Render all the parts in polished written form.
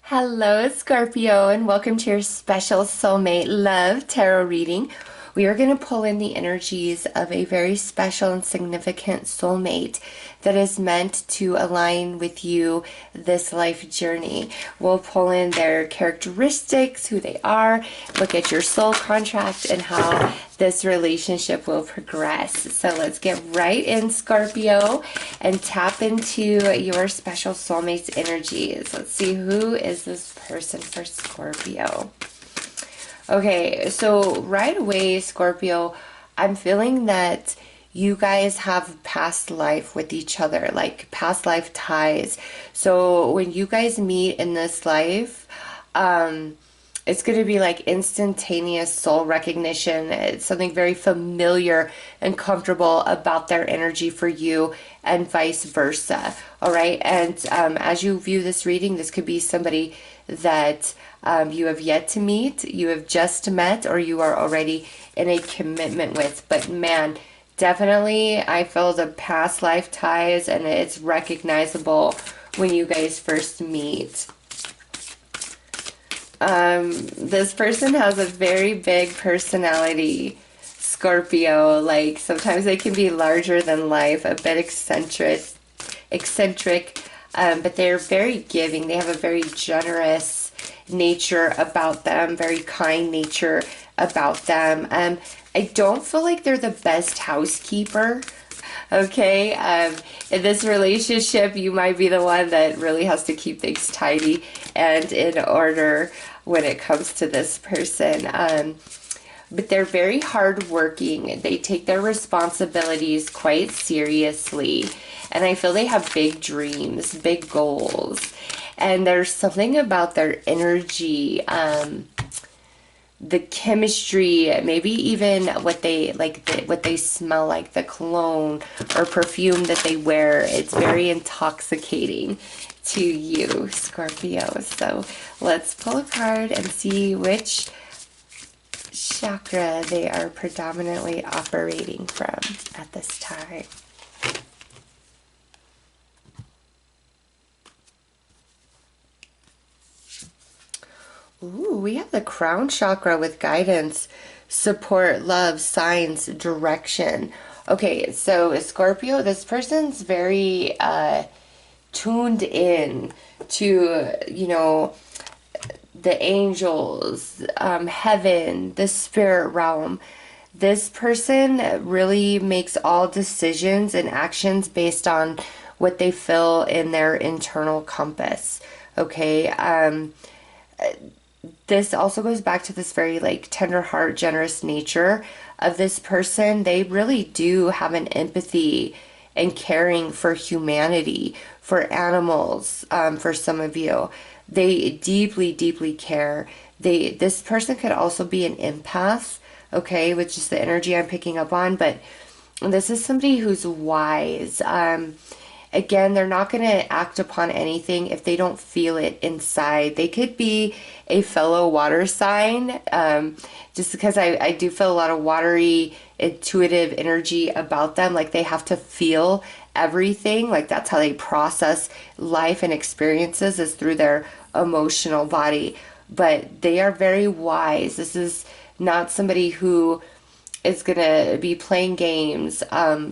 Hello, Scorpio, and welcome to your special Soulmate Love Tarot reading. We are going to pull in the energies of a very special and significant soulmate that is meant to align with you this life journey. We'll pull in their characteristics, who they are, look at your soul contract, and how this relationship will progress. So let's get right in, Scorpio, and tap into your special soulmate's energies. Let's see, who is this person for Scorpio? Okay, so right away, Scorpio, I'm feeling that you guys have past life with each other, like past life ties. So when you guys meet in this life, it's going to be like instantaneous soul recognition. It's something very familiar and comfortable about their energy for you, and vice versa. All right. And as you view this reading, this could be somebody that you have yet to meet, you have just met, or you are already in a commitment with. But man, definitely I feel the past life ties, and it's recognizable when you guys first meet. This person has a very big personality, Scorpio. Like sometimes they can be larger than life, a bit eccentric, but they're very giving. They have a very generous nature about them, very kind nature about them. I don't feel like they're the best housekeeper. Okay, in this relationship, you might be the one that really has to keep things tidy and in order when it comes to this person. But they're very hardworking. They take their responsibilities quite seriously. And I feel they have big dreams, big goals. And there's something about their energy, the chemistry, maybe even what they like, what they smell like, the cologne or perfume that they wear. It's very intoxicating to you, Scorpio. So let's pull a card and see which chakra they are predominantly operating from at this time. Ooh, we have the crown chakra with guidance, support, love, signs, direction. Okay, so Scorpio, this person's very tuned in to, the angels, heaven, the spirit realm. This person really makes all decisions and actions based on what they feel in their internal compass. Okay, this also goes back to this very like tender heart, generous nature of this person. They really do have an empathy and caring for humanity, for animals, for some of you. They deeply, deeply care. This person could also be an empath, okay, which is the energy I'm picking up on, but this is somebody who's wise. Again, they're not going to act upon anything if they don't feel it inside. They could be a fellow water sign, just because I do feel a lot of watery, intuitive energy about them. Like they have to feel everything. Like that's how they process life and experiences, is through their emotional body. But they are very wise. This is not somebody who is going to be playing games,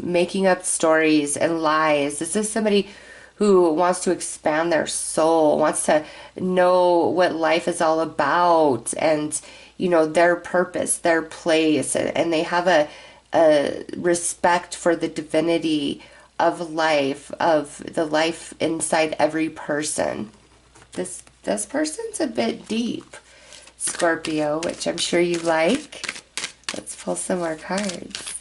making up stories and lies. This is somebody who wants to expand their soul, wants to know what life is all about, and, their purpose, their place. And they have a respect for the divinity of life, of the life inside every person. This person's a bit deep, Scorpio, which I'm sure you like. Let's pull some more cards.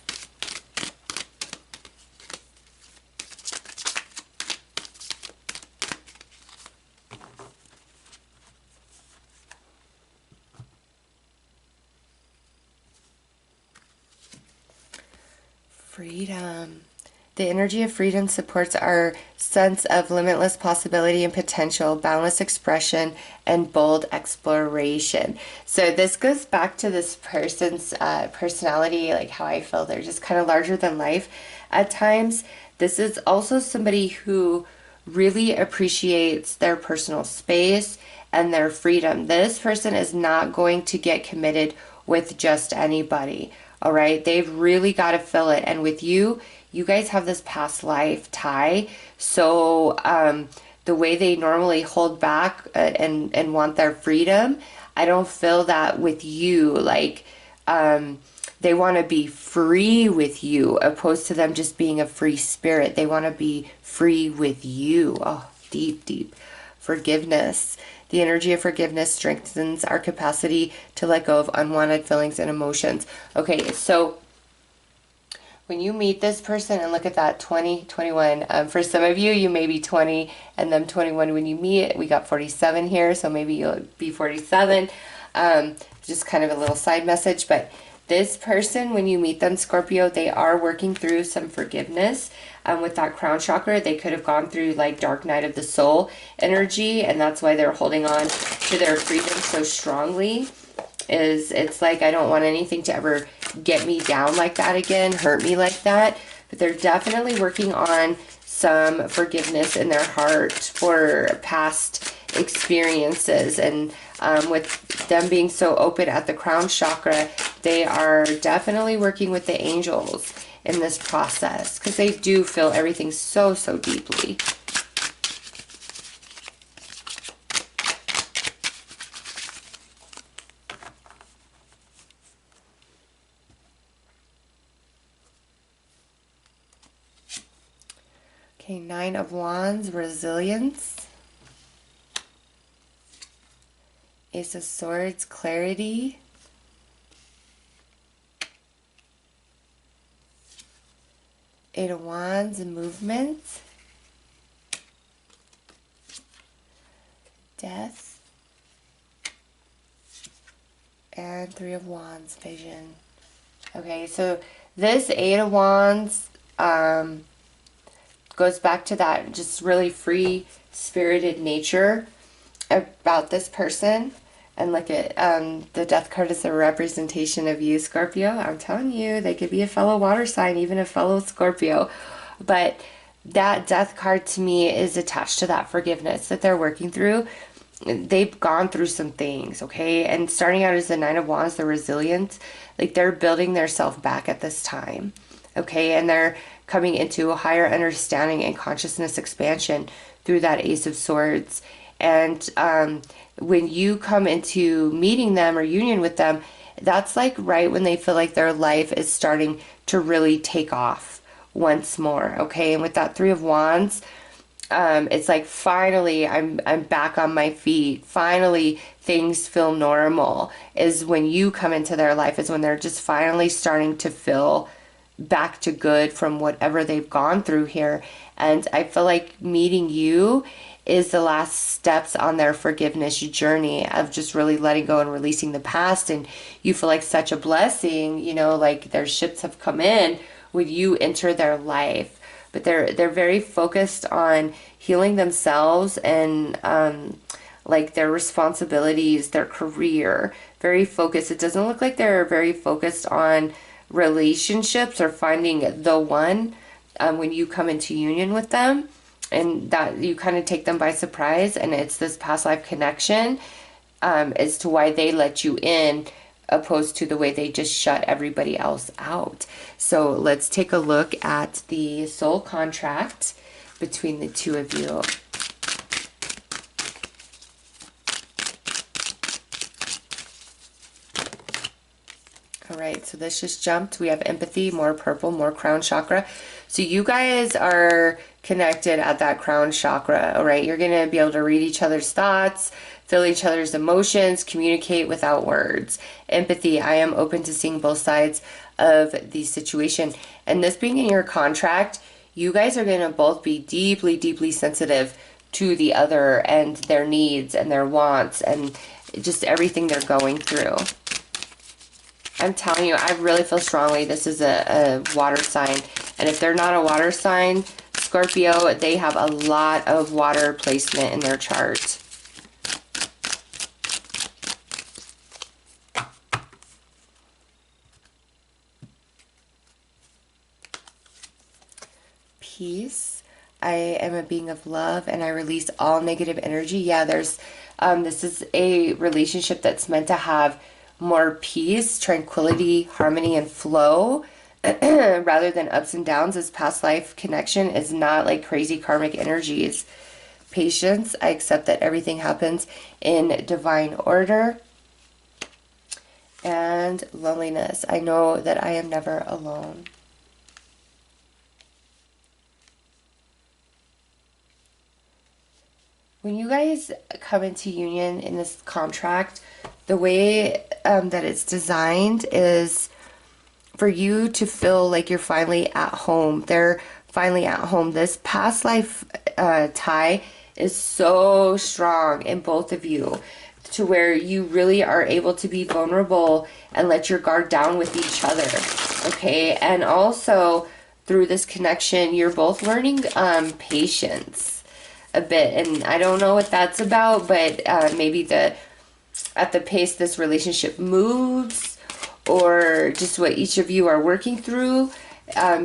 Freedom. The energy of freedom supports our sense of limitless possibility and potential, boundless expression, and bold exploration. So this goes back to this person's personality, like how I feel they're just kind of larger than life at times. This is also somebody who really appreciates their personal space and their freedom. This person is not going to get committed with just anybody. All right. They've really got to fill it. And with you, you guys have this past life tie. So, the way they normally hold back and want their freedom, I don't feel that with you. Like, they want to be free with you, opposed to them just being a free spirit. They want to be free with you. Oh, deep, deep forgiveness. The energy of forgiveness strengthens our capacity to let go of unwanted feelings and emotions. Okay, so when you meet this person, and look at that, 20, 21. For some of you, you may be 20 and them 21 when you meet. We got 47 here, so maybe you'll be 47. Just kind of a little side message, but this person, when you meet them, Scorpio, they are working through some forgiveness. With that crown chakra, they could have gone through like dark night of the soul energy, and that's why they're holding on to their freedom so strongly. It's like, I don't want anything to ever get me down like that again, hurt me like that. But they're definitely working on some forgiveness in their heart for past experiences. And with them being so open at the crown chakra, they are definitely working with the angels in this process, because they do feel everything so, so deeply. Okay, Nine of Wands, resilience. Ace of Swords, clarity. Eight of Wands, movement. Death. And Three of Wands, vision. Okay, so this Eight of Wands goes back to that just really free spirited nature about this person. And look at the death card is a representation of you, Scorpio. I'm telling you, they could be a fellow water sign, even a fellow Scorpio. But that death card to me is attached to that forgiveness that they're working through. They've gone through some things, okay? And starting out as the Nine of Wands, the resilience, like they're building their self back at this time, okay? And they're coming into a higher understanding and consciousness expansion through that Ace of Swords. And when you come into meeting them or union with them, that's like right when they feel like their life is starting to really take off once more, okay? And with that Three of Wands, it's like finally I'm back on my feet. Finally things feel normal. Is when you come into their life, is when they're just finally starting to feel back to good from whatever they've gone through here. And I feel like meeting you is the last steps on their forgiveness journey of just really letting go and releasing the past. And you feel like such a blessing, you know, like their ships have come in when you enter their life. But they're very focused on healing themselves and like their responsibilities, their career, very focused. It doesn't look like they're very focused on relationships or finding the one when you come into union with them, and that you kind of take them by surprise. And it's this past life connection as to why they let you in, opposed to the way they just shut everybody else out. So let's take a look at the soul contract between the two of you. All right, so this just jumped. We have empathy, more purple, more crown chakra. So you guys are connected at that crown chakra, all right? You're going to be able to read each other's thoughts, feel each other's emotions, communicate without words. Empathy, I am open to seeing both sides of the situation. And this being in your contract, you guys are going to both be deeply, deeply sensitive to the other and their needs and their wants and just everything they're going through. I'm telling you, I really feel strongly this is a water sign. And if they're not a water sign, Scorpio, they have a lot of water placement in their chart. Peace. I am a being of love and I release all negative energy. Yeah, this is a relationship that's meant to have more peace, tranquility, harmony, and flow rather than ups and downs. This past life connection is not like crazy karmic energies. Patience, I accept that everything happens in divine order. And loneliness, I know that I am never alone. When you guys come into union in this contract, the way that it's designed is for you to feel like you're finally at home. They're finally at home. This past life tie is so strong in both of you to where you really are able to be vulnerable and let your guard down with each other. Okay. And also through this connection, you're both learning patience a bit, and I don't know what that's about, but maybe at the pace this relationship moves, or just what each of you are working through,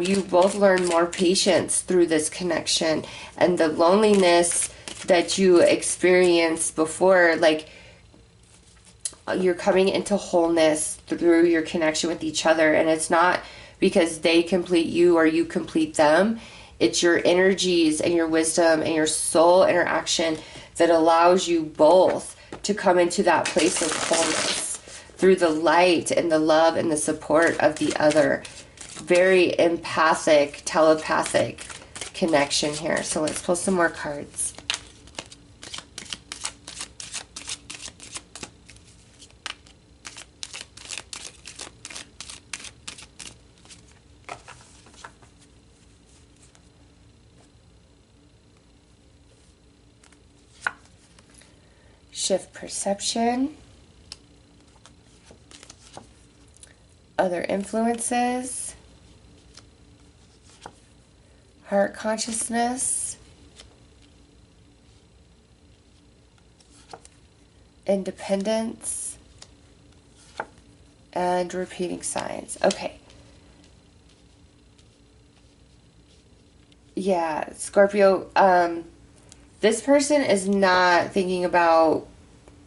you both learn more patience through this connection. And the loneliness that you experienced before, like, you're coming into wholeness through your connection with each other, and it's not because they complete you or you complete them. It's your energies and your wisdom and your soul interaction that allows you both to come into that place of wholeness through the light and the love and the support of the other. Very empathic, telepathic connection here. So let's pull some more cards. Shift perception, other influences, heart consciousness, independence, and repeating signs. Okay. Yeah, Scorpio, this person is not thinking about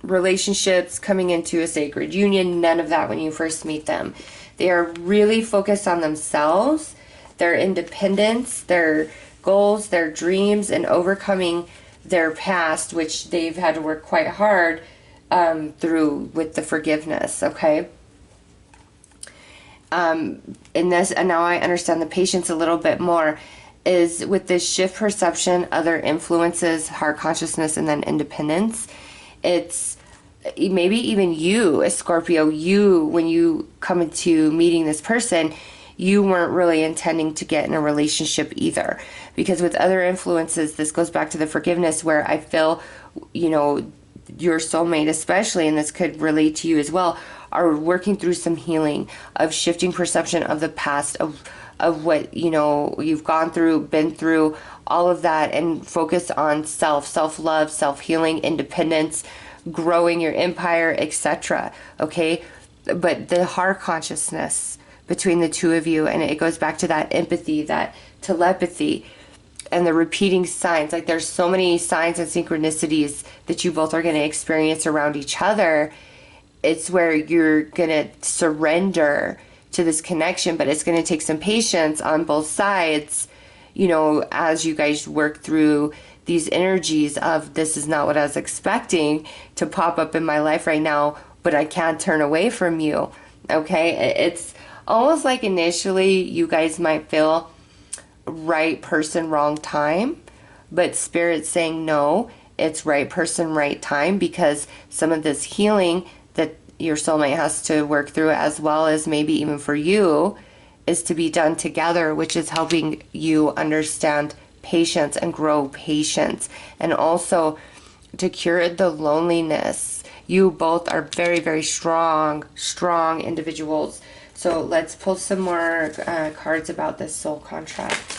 relationships, coming into a sacred union, none of that when you first meet them. They are really focused on themselves, their independence, their goals, their dreams, and overcoming their past, which they've had to work quite hard through with the forgiveness, okay? In this, and now I understand the patience a little bit more, is with this shift perception, other influences, heart consciousness, and then independence. It's maybe even you, a Scorpio, when you come into meeting this person, you weren't really intending to get in a relationship either. Because with other influences, this goes back to the forgiveness where I feel, your soulmate especially, and this could relate to you as well, are working through some healing of shifting perception of the past, of what, you've gone through, been through, all of that, and focus on self-love, self-healing, independence, growing your empire, etc. Okay? But the heart consciousness between the two of you, and it goes back to that empathy, that telepathy, and the repeating signs. Like, there's so many signs and synchronicities that you both are going to experience around each other. It's where you're going to surrender to this connection, but it's going to take some patience on both sides, as you guys work through these energies of, this is not what I was expecting to pop up in my life right now, but I can't turn away from you. Okay? It's almost like initially you guys might feel right person, wrong time, but Spirit's saying no, it's right person, right time, because some of this healing that your soulmate has to work through, as well as maybe even for you, is to be done together, which is helping you understand patience and grow patience, and also to cure the loneliness. You both are very, very strong individuals. So let's pull some more cards about this soul contract.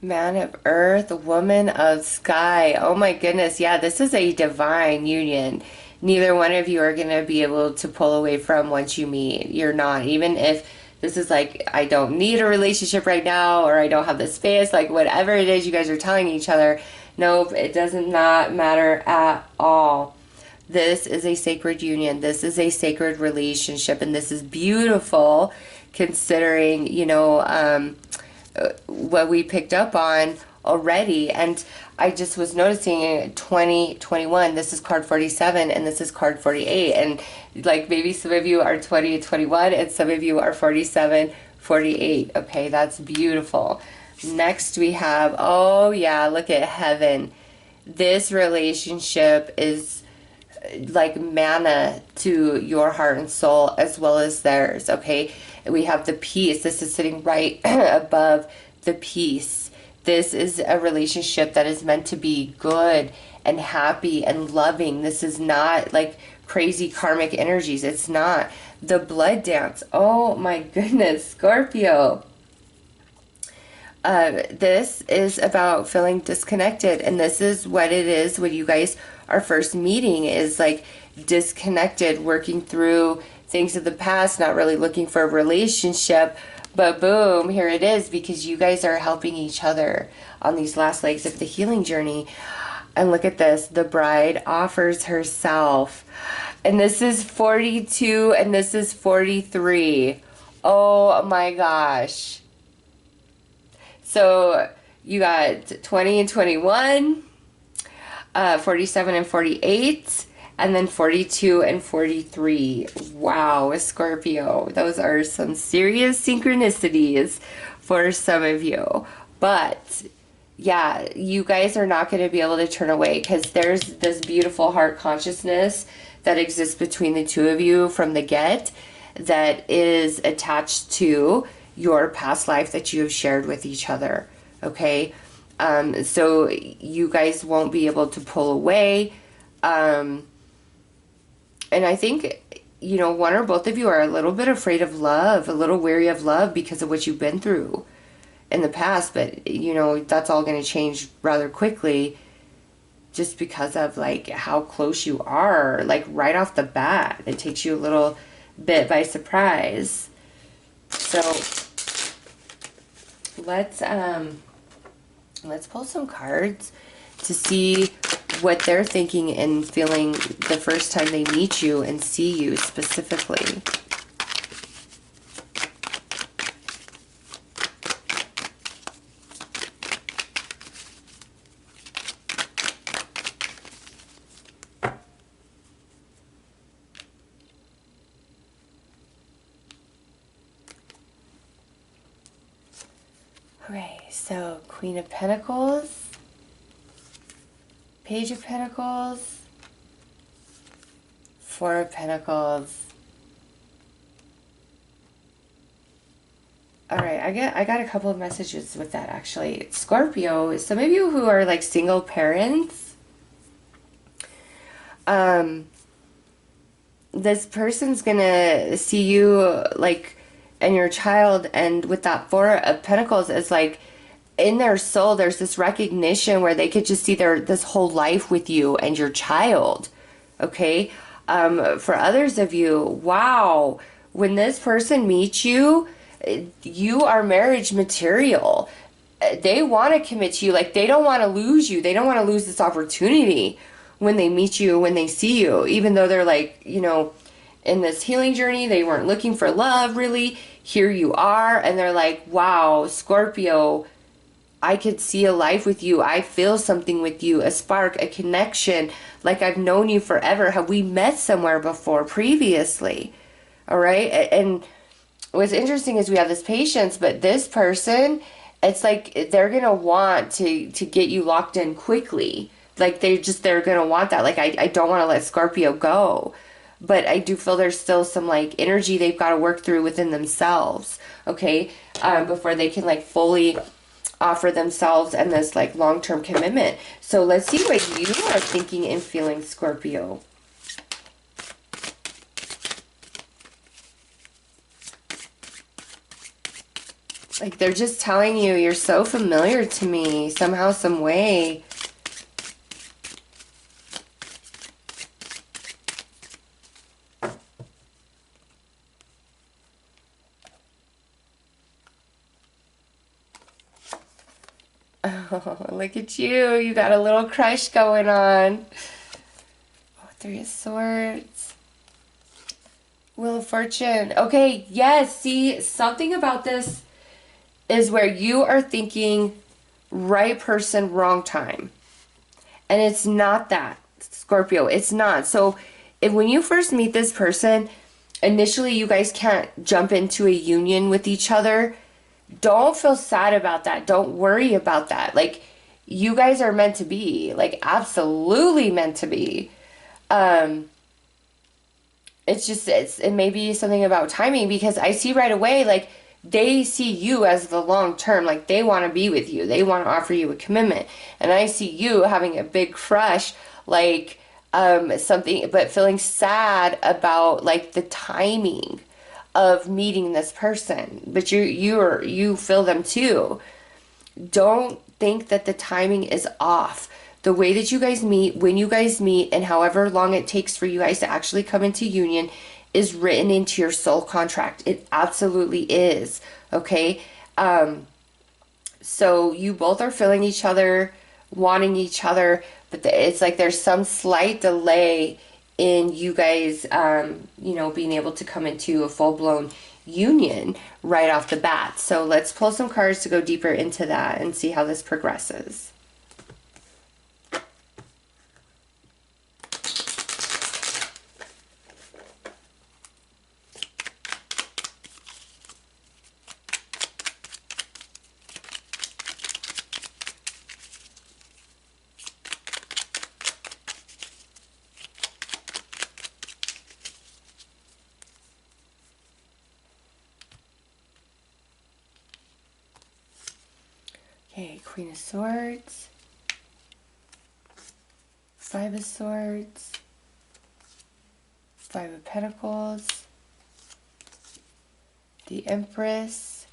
Man of earth, woman of sky. Oh my goodness. Yeah, this is a divine union. Neither one of you are going to be able to pull away from once you meet. You're not. Even if this is like, I don't need a relationship right now, or I don't have the space, like whatever it is you guys are telling each other. Nope, it does not matter at all. This is a sacred union. This is a sacred relationship. And this is beautiful considering, what we picked up on already. And I just was noticing 2021, this is card 47 and this is card 48. And like maybe some of you are 20 and 21 and some of you are 47, 48. Okay, that's beautiful. Next we have, oh yeah, look at heaven. This relationship is like manna to your heart and soul as well as theirs. Okay, we have the peace. This is sitting right above the peace. This is a relationship that is meant to be good and happy and loving. This is not like crazy karmic energies. It's not. The blood dance, oh my goodness, Scorpio. This is about feeling disconnected, and this is what it is when you guys are first meeting, is like disconnected, working through things of the past, not really looking for a relationship, but boom, here it is, because you guys are helping each other on these last legs of the healing journey. And look at this, the bride offers herself, and this is 42 and this is 43. Oh my gosh. So you got 20 and 21, 47 and 48, and then 42 and 43. Wow, Scorpio. Those are some serious synchronicities for some of you. But yeah, you guys are not going to be able to turn away, because there's this beautiful heart consciousness that exists between the two of you from the get that is attached to your past life that you have shared with each other. Okay, so you guys won't be able to pull away, and I think one or both of you are a little bit afraid of love, a little wary of love because of what you've been through in the past. But that's all going to change rather quickly, just because of like how close you are, like right off the bat. It takes you a little bit by surprise. So let's pull some cards to see what they're thinking and feeling the first time they meet you and see you specifically. Okay, so Queen of Pentacles, Page of Pentacles, Four of Pentacles. All right, I got a couple of messages with that actually. Scorpio, some of you who are like single parents, this person's gonna see you like and your child, and with that Four of Pentacles, it's like in their soul there's this recognition where they could just see this whole life with you and your child. Okay, for others of you, wow, when this person meets you, you are marriage material. They want to commit to you, like they don't want to lose you, they don't want to lose this opportunity when they meet you, when they see you, even though they're like, in this healing journey, they weren't looking for love really. Here you are, and they're like, wow, Scorpio, I could see a life with you. I feel something with you, a spark, a connection, like I've known you forever. Have we met somewhere before previously? All right. And what's interesting is we have this patience, but this person, it's like they're going to want to get you locked in quickly. Like they're going to want that. Like, I don't want to let Scorpio go. But I do feel there's still some like energy they've got to work through within themselves, okay, before they can like fully offer themselves and this like long-term commitment. So let's see what you are thinking and feeling, Scorpio. Like they're just telling you you're so familiar to me somehow, some way. Oh, look at you. You got a little crush going on. Oh, Three of Swords. Wheel of Fortune. Okay, yes. See, something about this is where you are thinking right person, wrong time. And it's not that, Scorpio. It's not. So when you first meet this person, initially you guys can't jump into a union with each other. Don't feel sad about that. Don't worry about that. Like, you guys are meant to be. Like, absolutely meant to be. It's just, it may be something about timing, because I see right away, like, they see you as the long term. Like, they want to be with you. They want to offer you a commitment. And I see you having a big crush, like, something, but feeling sad about, like, the timing of meeting this person. But you feel them too. Don't think that the timing is off. The way that you guys meet, when you guys meet, and however long it takes for you guys to actually come into union is written into your soul contract. It absolutely is. Okay? So you both are feeling each other, wanting each other, but it's like there's some slight delay in you guys, being able to come into a full-blown union right off the bat. So let's pull some cards to go deeper into that and see how this progresses. Okay, Queen of Swords, Five of Swords, Five of Pentacles, the Empress,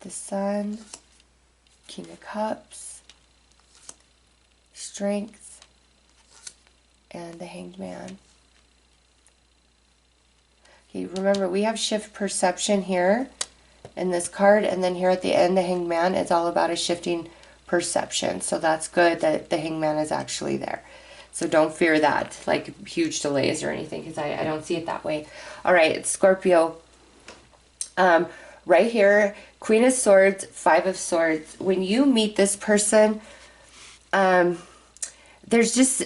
the Sun, King of Cups, Strength, and the Hanged Man. Okay, remember we have shift perception here in this card, and then here at the end, the Hanged Man is all about a shifting perception. So that's good that the Hanged Man is actually there. So don't fear that, like huge delays or anything, because I don't see it that way. All right, Scorpio. Right here, Queen of Swords, Five of Swords. When you meet this person, there's just,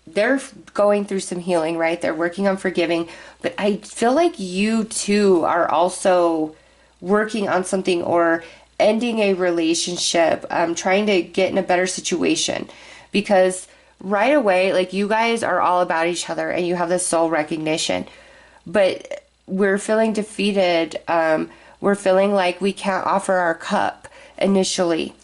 they're going through some healing, right? They're working on forgiving, but I feel like you too are also working on something or ending a relationship, trying to get in a better situation, because right away, like, you guys are all about each other and you have this soul recognition, but we're feeling defeated. We're feeling like we can't offer our cup initially.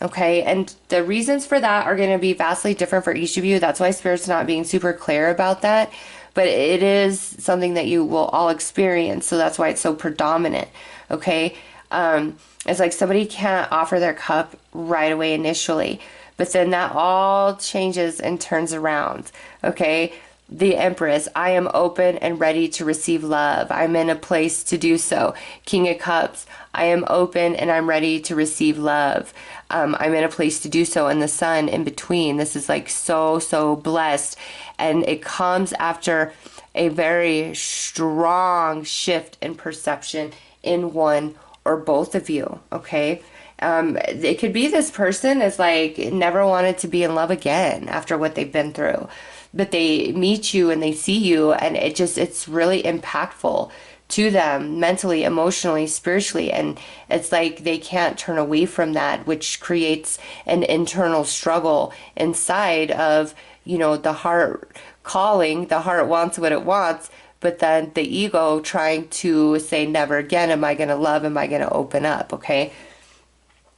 Okay, and the reasons for that are going to be vastly different for each of you. That's why Spirit's not being super clear about that. But it is something that you will all experience. So that's why it's so predominant. Okay, it's like somebody can't offer their cup right away initially. But then that all changes and turns around. Okay, the Empress, I am open and ready to receive love. I'm in a place to do so. King of Cups, I am open and I'm ready to receive love. I'm in a place to do so. And the Sun in between. This is like so blessed. And it comes after a very strong shift in perception in one or both of you. Okay. It could be this person is like never wanted to be in love again after what they've been through. But they meet you and they see you, and it's really impactful to them mentally, emotionally, spiritually, and it's like they can't turn away from that, which creates an internal struggle inside of, the heart calling. The heart wants what it wants, but then the ego trying to say, never again am I going to love, am I going to open up, okay?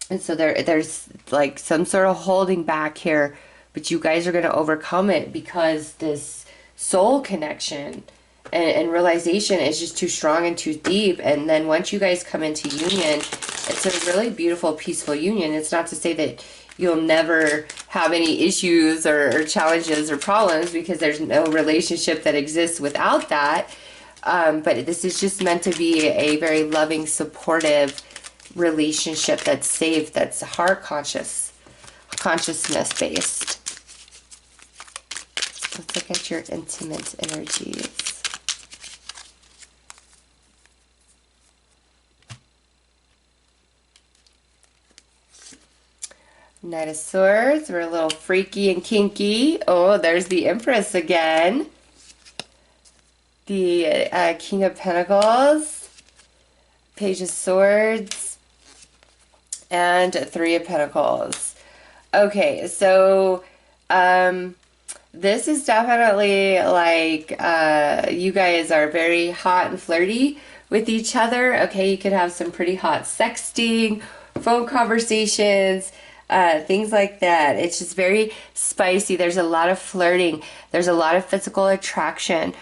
And so there's like some sort of holding back here, but you guys are going to overcome it, because this soul connection and realization is just too strong and too deep. And then once you guys come into union, it's a really beautiful, peaceful union. It's not to say that you'll never have any issues or challenges or problems, because there's no relationship that exists without that. But this is just meant to be a very loving, supportive relationship that's safe, that's heart consciousness based. Let's look at your intimate energies. Knight of Swords, we're a little freaky and kinky. Oh, there's the Empress again. The King of Pentacles, Page of Swords, and Three of Pentacles. Okay, so this is definitely like you guys are very hot and flirty with each other. Okay, you could have some pretty hot sexting, phone conversations, things like that. It's just very spicy. There's a lot of flirting. There's a lot of physical attraction.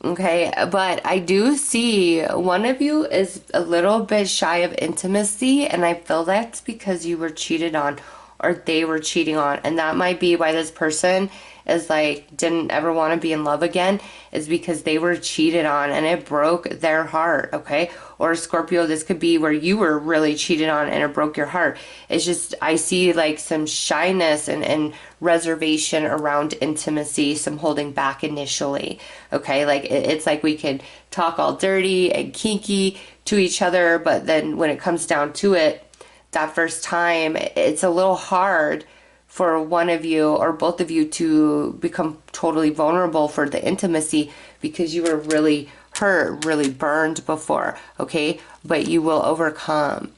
Okay, but I do see one of you is a little bit shy of intimacy, and I feel that's because you were cheated on or they were cheating on. And that might be why this person is like, didn't ever want to be in love again, is because they were cheated on and it broke their heart, okay? Or Scorpio, this could be where you were really cheated on and it broke your heart. It's just, I see like some shyness and reservation around intimacy, some holding back initially, okay? Like it's like we could talk all dirty and kinky to each other, but then when it comes down to it, that first time, it's a little hard for one of you or both of you to become totally vulnerable for the intimacy, because you were really hurt, really burned before, okay? But you will overcome.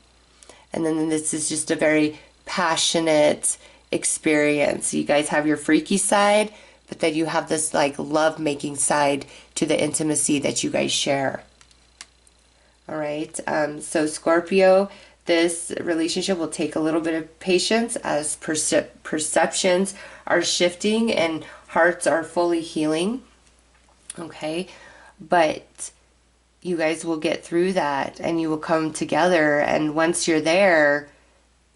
And then this is just a very passionate experience. You guys have your freaky side, but then you have this like love-making side to the intimacy that you guys share. All right, so Scorpio, this relationship will take a little bit of patience as perceptions are shifting and hearts are fully healing. Okay, but you guys will get through that and you will come together. And once you're there,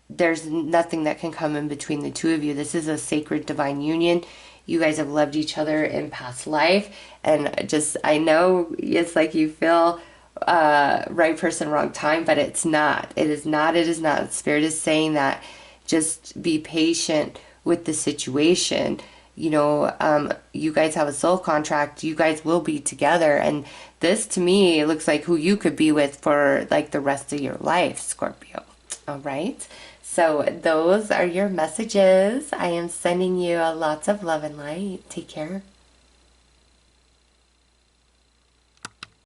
there's nothing that can come in between the two of you. This is a sacred divine union. You guys have loved each other in past life. And just, I know it's like you feel right person, wrong time, but it's not. It is not. It is not. Spirit is saying that just be patient with the situation. You know, you guys have a soul contract. You guys will be together. And this, to me, looks like who you could be with for like the rest of your life, Scorpio. All right. So those are your messages. I am sending you lots of love and light. Take care.